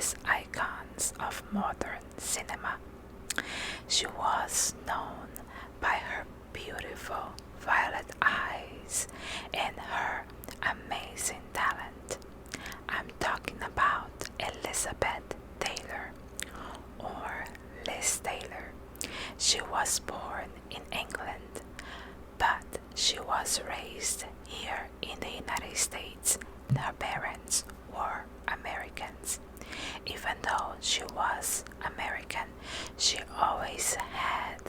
famous icons of modern cinema. She was known by her beautiful violet eyes and her amazing talent. I'm talking about Elizabeth Taylor, or Liz Taylor. She was born in England, but she was raised here in the United States. Her parents were Americans. Even though she was American, she always had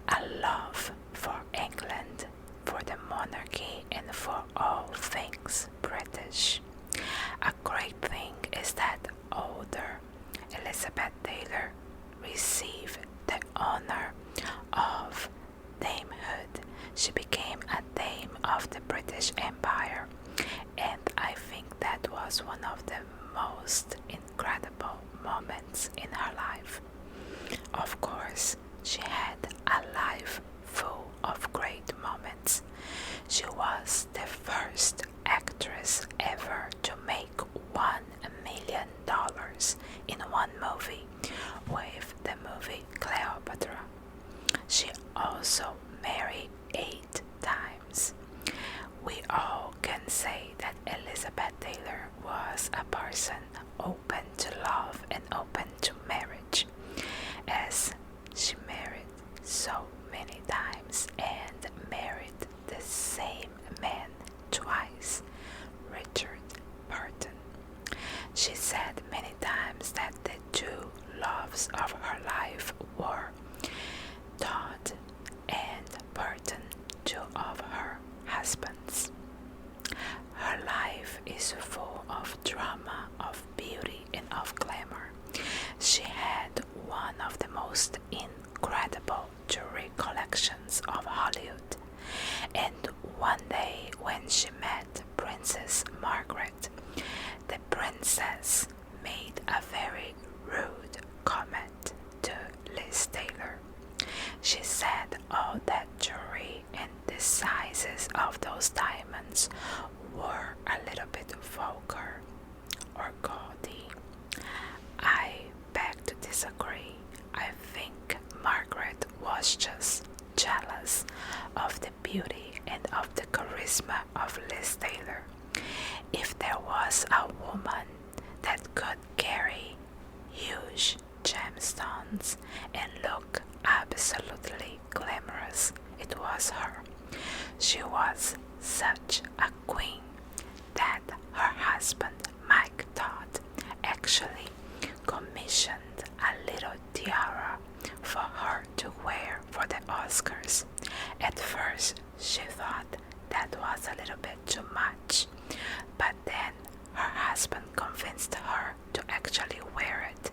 a love for England, for the monarchy, and for all things British. A great thing is that older Elizabeth Taylor received the honor of damehood. She became a dame of the British Empire, and I think that was one of the most incredible moments in her life. Of course, she had a life full of great moments. She was the first actress ever to make $1 million in one movie with the movie Cleopatra. She also married 8 times. We all can say that Elizabeth Taylor was a person open to love and open to marriage, as she married so many times and married the same man twice, Richard Burton. She said many times that the 2 loves of her life were Todd and Burton, 2 of her husbands. Her life is full of drama, of beauty, and of glamour. She had one of the most incredible jewelry collections of Hollywood. And one day when she met Princess Margaret, the princess made a very rude comment to Liz Taylor. She said all that jewelry and the sizes of those diamonds were a little bit vulgar or gaudy. I beg to disagree. I think Margaret was just jealous of the beauty and of the charisma of Liz Taylor. If there was a woman that could carry huge gemstones and look absolutely glamorous, it was her. She was such a queen that her husband, Mike Todd, actually commissioned a little tiara for her to wear for the Oscars. At first, she thought that was a little bit too much, but then her husband convinced her to actually wear it,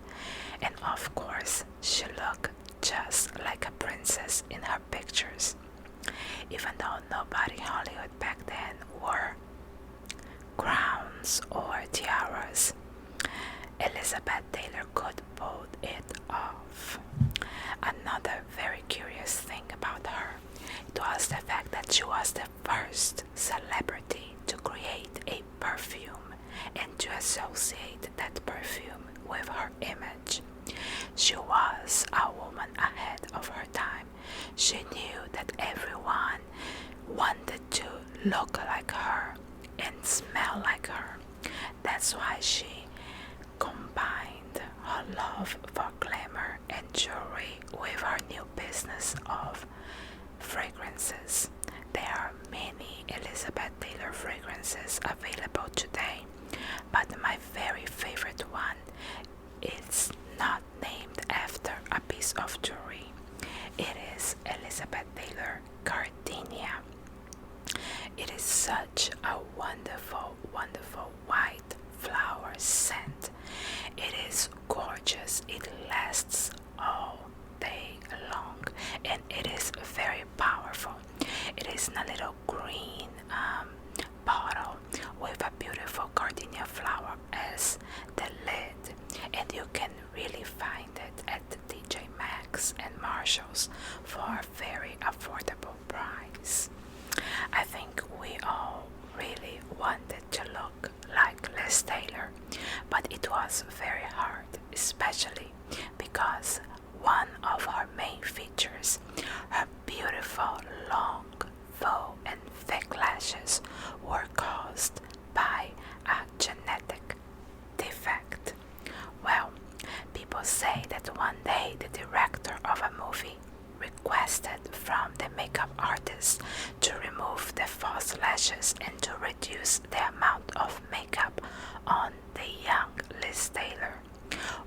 and of course, she looked just like a princess in her pictures. Even though nobody in Hollywood back then wore crowns or tiaras, Elizabeth Taylor could pull it off. Another very curious thing about her, it was the fact that she was the first celebrity to create a perfume and to associate that perfume with her image. She was a woman ahead of her time. She knew that everyone wanted to look like her and smell like her. That's why she combined her love for glamour and jewelry with her new business of fragrances. There are many Elizabeth Taylor fragrances available today, but my very favorite one is not named after a piece of jewelry. It is Elizabeth Taylor Gardenia. It is such a wonderful, wonderful white flower scent. It is gorgeous. It lasts all day long, and it is very powerful. It is in a little green bottle with a beautiful gardenia flower as the lid, and you can really find it at the TJ Maxx and Marshalls for a very affordable price. I think we all really wanted to look like Liz Taylor, but but it was very hard, especially because one of her main features, her beautiful long, faux and thick lashes, were caused by a genetic defect. Well, people say that one day the director of a movie requested from the makeup artist to remove the false lashes and to reduce the amount of makeup on the young Liz Taylor.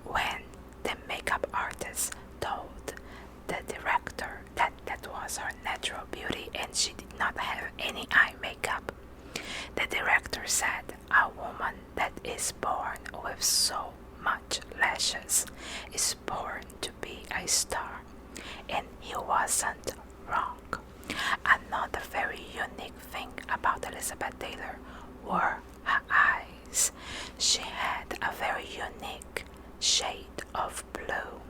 When the makeup artist told the director that that was her natural beauty and she did not have any eye makeup, the director said, "A woman that is born with so much lashes is born to be a star." And he wasn't wrong. Another very unique thing about Elizabeth Taylor were her eyes. She had a very unique shade of blue,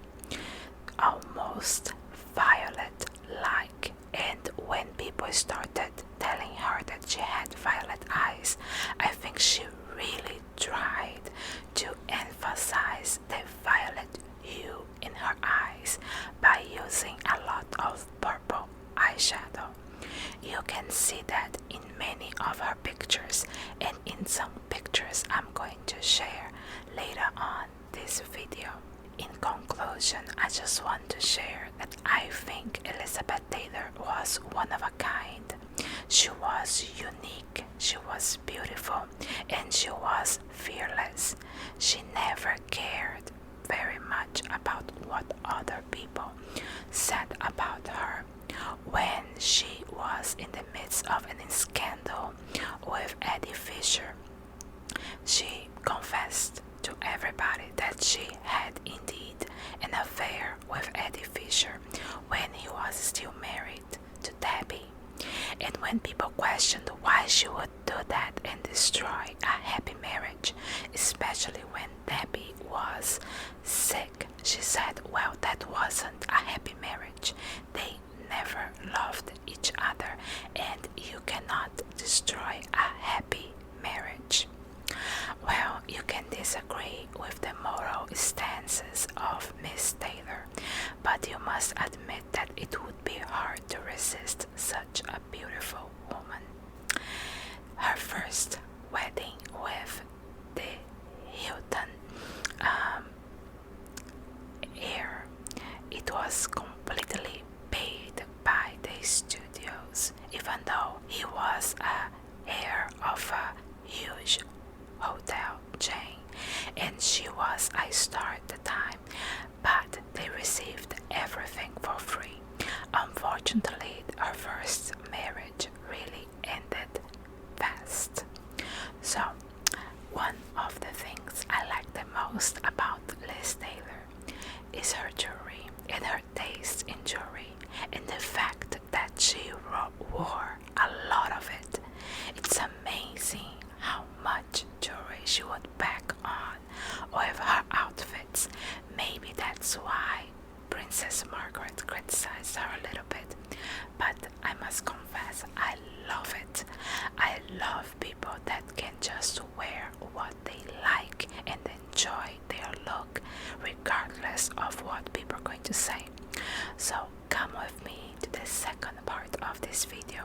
almost violet-like, and when people started telling her that she had violet eyes, I think she really tried to emphasize the violet hue in her eyes by using a lot of purple eyeshadow. You can see that in many of her pictures and in some pictures I'm going to share later on this video. In conclusion, I just want to share that I think Elizabeth Taylor was one of a kind. She was unique, she was beautiful, and she was fearless. She never cared very much about what other people said about her. When she was in the midst of a scandal with Eddie Fisher, she confessed to everybody that she had indeed an affair with Eddie Fisher when he was still married to Debbie. And when people questioned why she would do that and destroy a happy marriage, especially when Debbie was sick, she said, well, that wasn't a happy marriage. They never loved each other, and you cannot destroy a happy marriage. Well, you can disagree with the moral stances of Miss Taylor, but you must admit that it would be hard to resist such a beautiful woman. Her first wedding with the Hilton heir, it was completely paid by the studios, even though he was a heir of a huge hotel chain and she was a star at the time, but they received everything for free. Unfortunately, her first marriage really ended fast. So, one of the things I like the most about Liz Taylor is her jewelry and her taste in jewelry and the fact that she wore a lot of it. It's amazing how much jewelry she would pack on with her outfits. Maybe that's why Princess Margaret criticized her a little bit, but I must confess, I love it. I love people that can just wear what they like and enjoy their look regardless of what people are going to say. So come with me to the second part of this video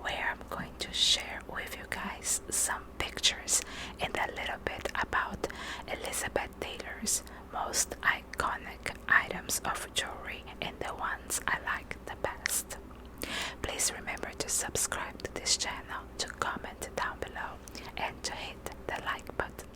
where I'm going to share with you guys some pictures and a little bit about Elizabeth Taylor's most iconic items of jewelry and the ones I like the best. Please remember to subscribe to this channel, to comment down below, and to hit the like button.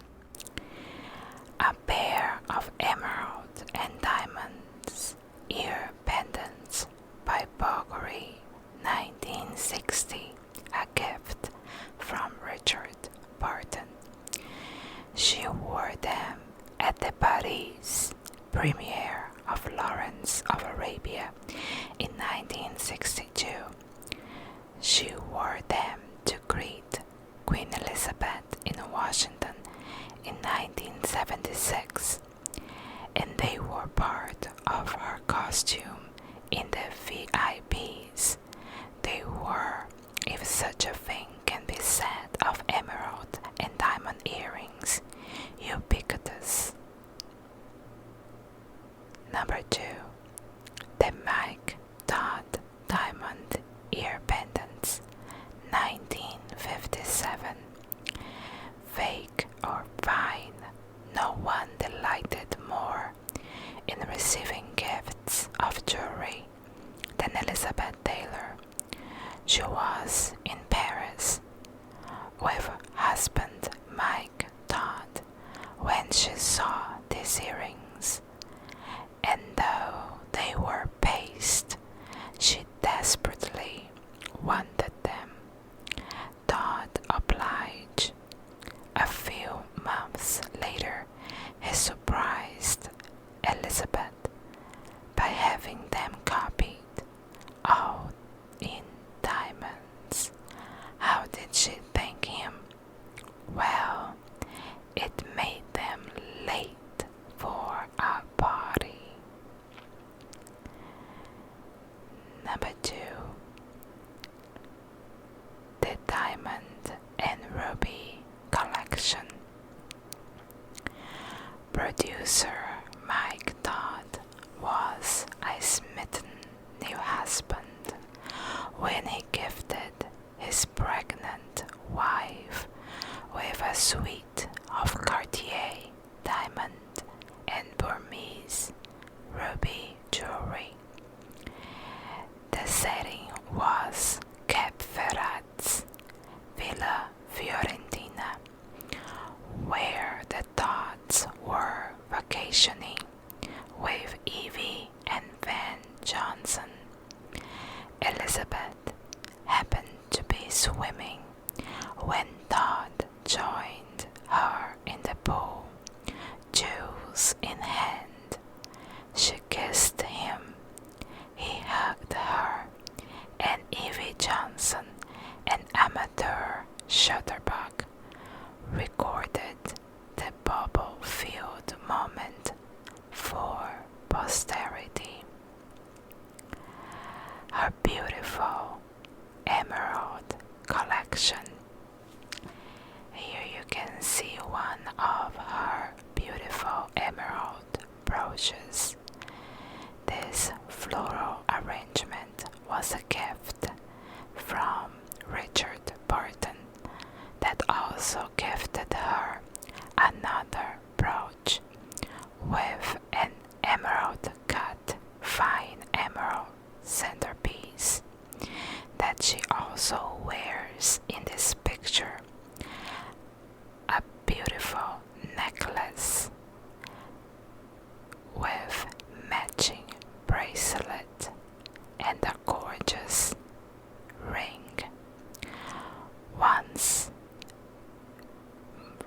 A pair of emerald and diamonds ear pendants by Bulgari, 1960, a gift from Richard Burton. She wore them at the Paris premiere of Lawrence of Arabia in 1962. She wore them to greet Queen Elizabeth in Washington in 1976, and they were part of her costume in the VIPs. They were, if such a thing can be said of emerald and diamond earrings, you collection. Producer Mike Todd was a smitten new husband when he gifted his pregnant wife with a suite of Cartier diamond and Burmese ruby jewelry. The setting was Cape Ferrat's Villa Fiorentina, where the Todds were vacationing with Evie and Van Johnson. Elizabeth happened to be swimming when Todd joined her in the pool, jewels in hand. She kissed him, he hugged her, and Evie Johnson, an amateur shutterbug, recorded the bubble-filled moment for posterity. Her beautiful emerald collection. Here you can see one of her beautiful emerald brooches. This floral arrangement was a gift from Richard Burton that also gifted her another brooch with an emerald cut fine emerald centerpiece that she also wears in this picture. A beautiful necklace with matching bracelet and a gorgeous ring. Once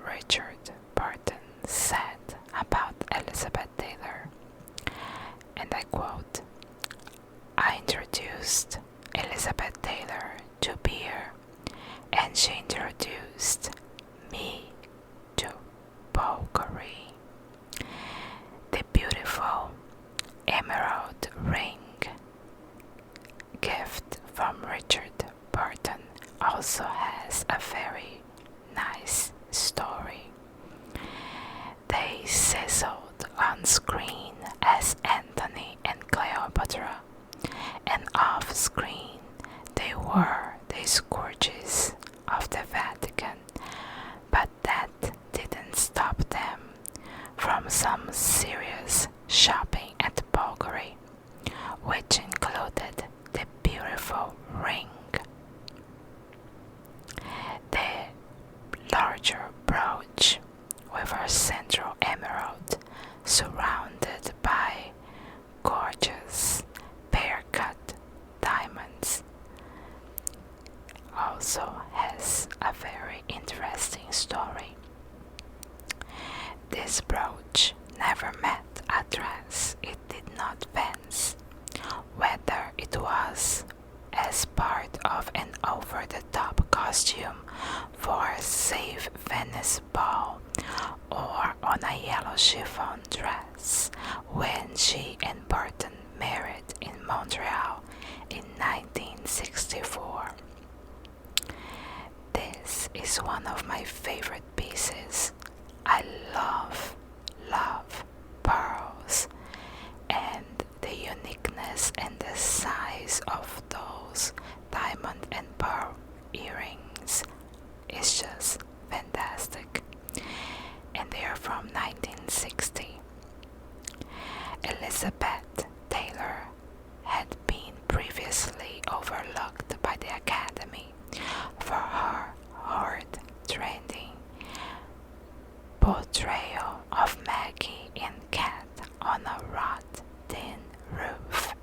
Richard Burton said about Elizabeth Taylor, and I quote, "I introduced Elizabeth Taylor to beer, and she introduced me to Bulgari." The beautiful emerald ring gift from Richard Burton also has a very nice story. They sizzled on screen as Antony and Cleopatra, and off screen they were the scourges of the Vatican, but that didn't stop them from some serious shopping at Bulgari, which included the beautiful ring. The larger brooch with her central emerald surrounded by gorgeous pear-cut diamonds also has a very interesting story. This brooch never met a dress it did not fancy, whether it was as part of an over-the-top costume for a safe Venice ball or on a yellow chiffon dress when she and Burton married in Montreal in 1964. This is one of my favorite pieces. I love pearls, and the uniqueness and the size of those diamond and pearl earrings is just fantastic. And they are from 1960. Elizabeth Taylor had been previously overlooked by the Academy for her heart-rending portrayal of Maggie in Cat on a wrought tin roof.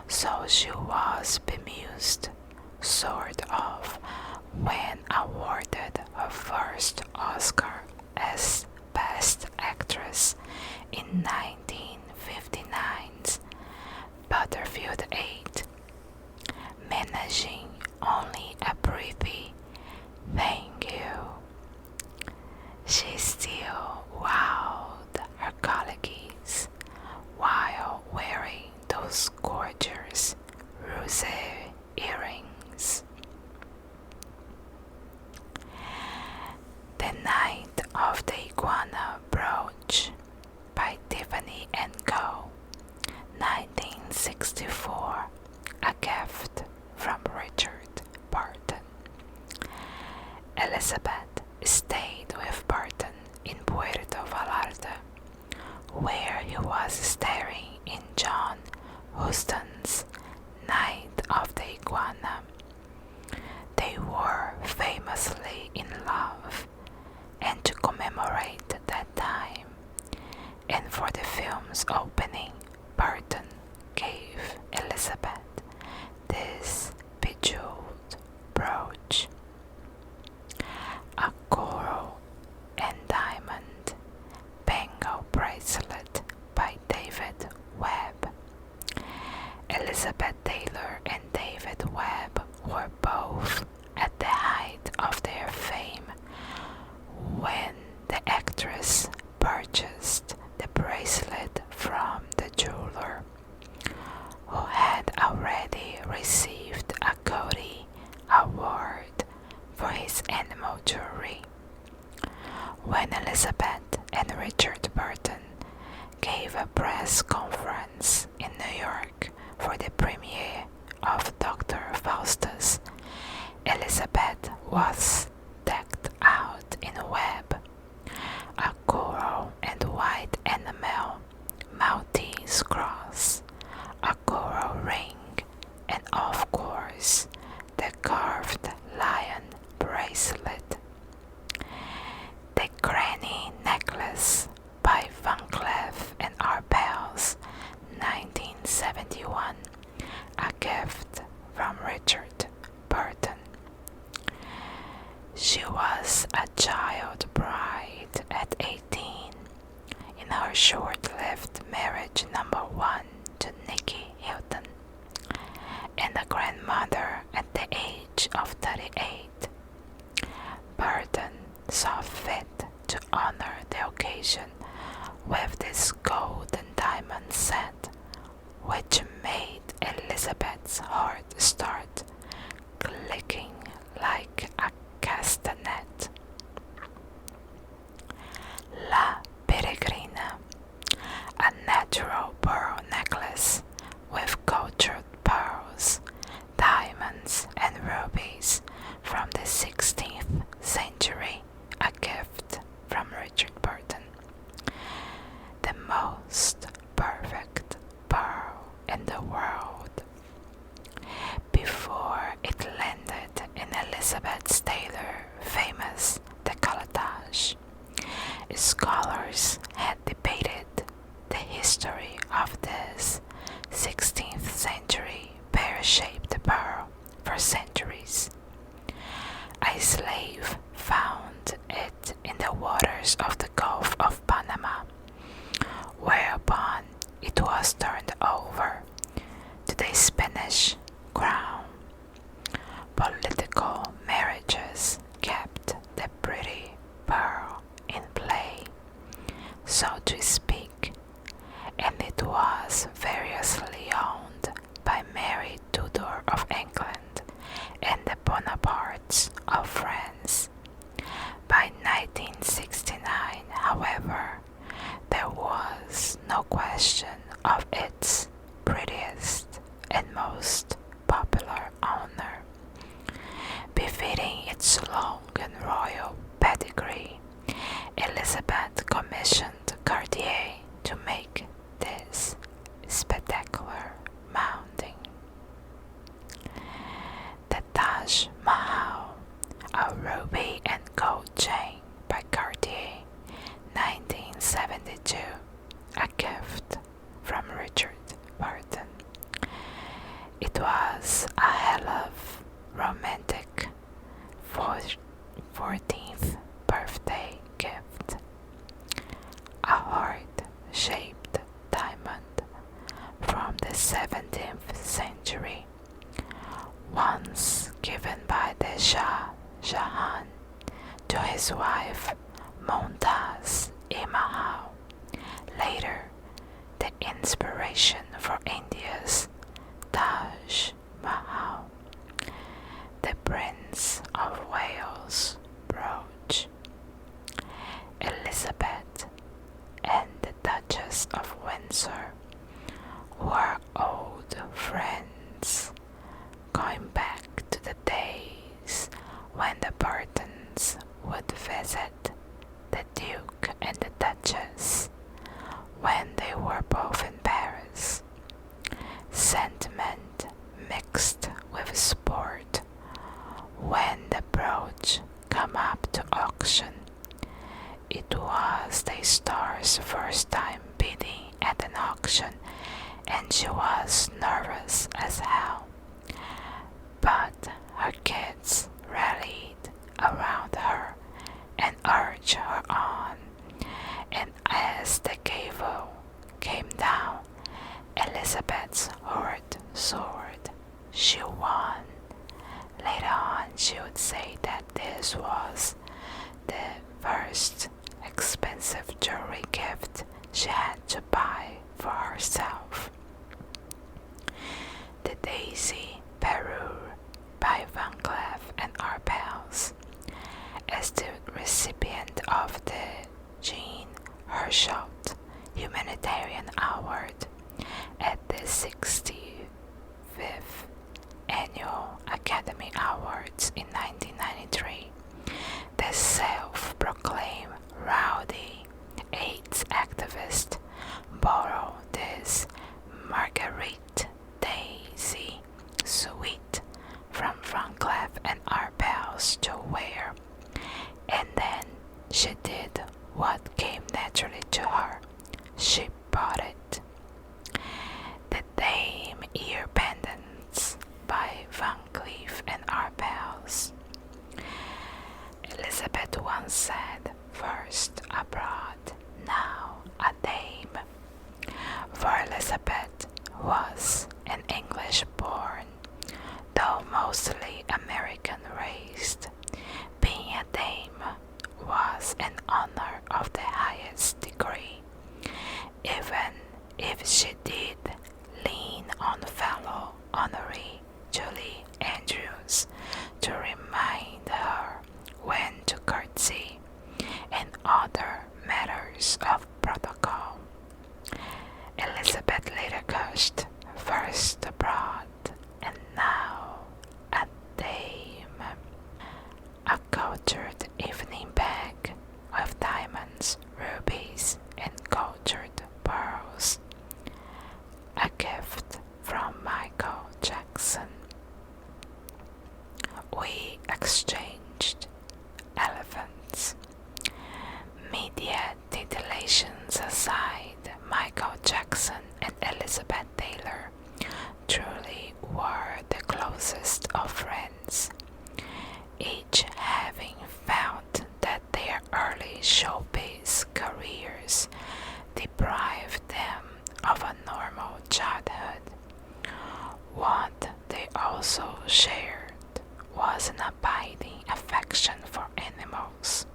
So she was bemused, sort of, when awarded her first Oscar as Best Actress in 1959's Butterfield 8, managing only a breathy "thank you." She still wowed her colleagues while wearing those gorgeous rosé earrings. The Night of the Iguana Brooch by Tiffany & Co. 1964. A gift from Richard Barton. Elizabeth stayed with Barton in Puerto Vallarta, where he was starring in John Huston's Night of the Iguana. They were famously in love, and to commemorate that time, and for the film's opening, Barton gave Elizabeth this bejeweled brooch, a coral and diamond bangle bracelet by David Webb. Elizabeth Taylor and David Webb were both at the height of their fame when the actress purchased the bracelet from the jeweler, who had already received a Cody Award for his animal jewelry. When Elizabeth and Richard Barton gave a press conference in New York for the premiere of Dr. Faustus, Elizabeth was decked out in web, a coral and white enamel Maltese cross, a coral ring, and of course the carved lion bracelet. The granny necklace by Van Cleef and Arpels, 1971, a gift from Richard Barton. She was a child bride at 18 in her short-lived marriage number 1 to Nicky Hilton, and a grandmother at the age of 38. Barton saw fit to honor the occasion with this gold and diamond set, which made Elizabeth's heart start clicking like a castanet. La Peregrina, a natural pearl necklace with cultured pearls, diamonds, and rubies from the 16th century, a gift from Richard Barton. The most perfect pearl in the world. Before it landed in Elizabeth Taylor's famous décolletage, scholars had debated the history of this 16th century pear-shaped pearl for centuries. A slave found it in the waters of the Gulf of Panama, whereupon it was turned over to the Spanish crown. Political marriages kept the pretty pearl in play, so to speak, and it was variously owned by Mary Tudor of England and the Bonapartes of France. By 1969, however, there was no question of its prettiest and most popular owner. Befitting its long and royal pedigree, Elizabeth commissioned Cartier to make this spectacular mounting. The Taj Mahal, a ruby and gold chain by Cartier, 1972, a gift from Richard Barton. It was a hell of romantic 14th birthday gift. A heart-shaped diamond from the 17th century, once given by the Shah Jahan to his wife Mumtaz-e-Mahal, later the inspiration for India's Taj Mahal. The Prince of Wales brooch. sponsor were old friends, going back to the days when the Burtons would visit the Duke and the Duchess when they were both in Paris. Sentiment mixed with sport. When the brooch came up to auction, it was the star's first time bidding at an auction, and she was nervous as hell. But her kids rallied around her and urged her on, and as the gavel came down, Elizabeth's horrid sword, she won. Later on, she would say that this was the first expensive jewelry gift she had to buy for herself. The Daisy Parure by Van Cleef and Arpels. As the recipient of the Jean Hersholt Humanitarian Award at the 65th Annual Academy Awards in 1993, the self-proclaimed rowdy AIDS activist borrowed this Marguerite Daisy suite from Van Cleef and Arpels to wear, and then she did what came naturally to her. She bought it. The Dame Ear Pendants by Van Cleef and Arpels. Elizabeth once said, "First abroad, now a dame." For Elizabeth was an English-born, though mostly American-raised. Being a dame was an honor of the highest degree, even if she did lean on fellow honoree Julie Andrews to remind her when to curtsy and other matters of protocol. Elizabeth later gushed, "First abroad, and now a dame." A cultured evening bag with diamonds, rubies, and cultured pearls. A gift from Michael Jackson. We exchanged elephants. Media titillations aside, Michael Jackson and Elizabeth Taylor truly were the closest of friends, each having found that their early showbiz careers deprived them of a normal childhood. What they also shared was an abiding affection for animals.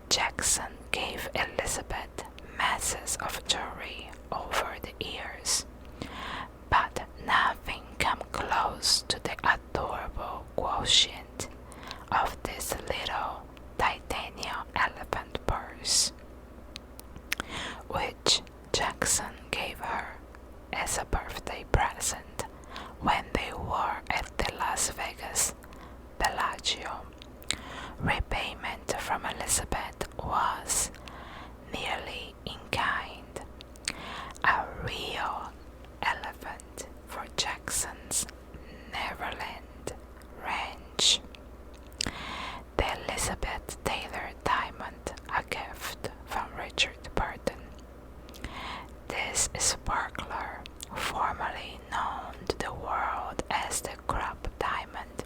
Jackson gave Elizabeth masses of jewelry over the years, but nothing came close to the adorable quotient of this little titanium elephant purse, which Jackson gave her as a birthday present when they were at the Las Vegas Bellagio. Repayment from Elizabeth was merely in kind, a real elephant for Jackson's Neverland Ranch. The Elizabeth Taylor diamond, a gift from Richard Burton. This sparkler, formerly known to the world as the Crop Diamond,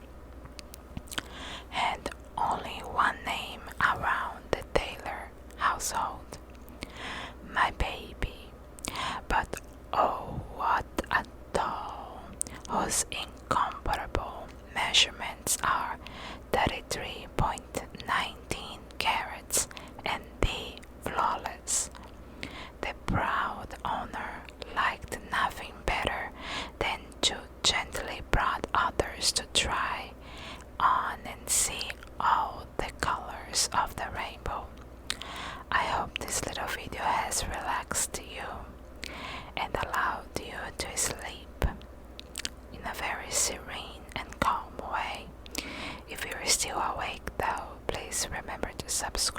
had only one name around the Taylor household, "My baby." But oh, what a doll, whose incomparable measurements are 33.19 carats and the flawless. The proud owner liked nothing better than to gently prod others to try on and see all the colors of the rainbow. I hope this little video has relaxed you. subscribe.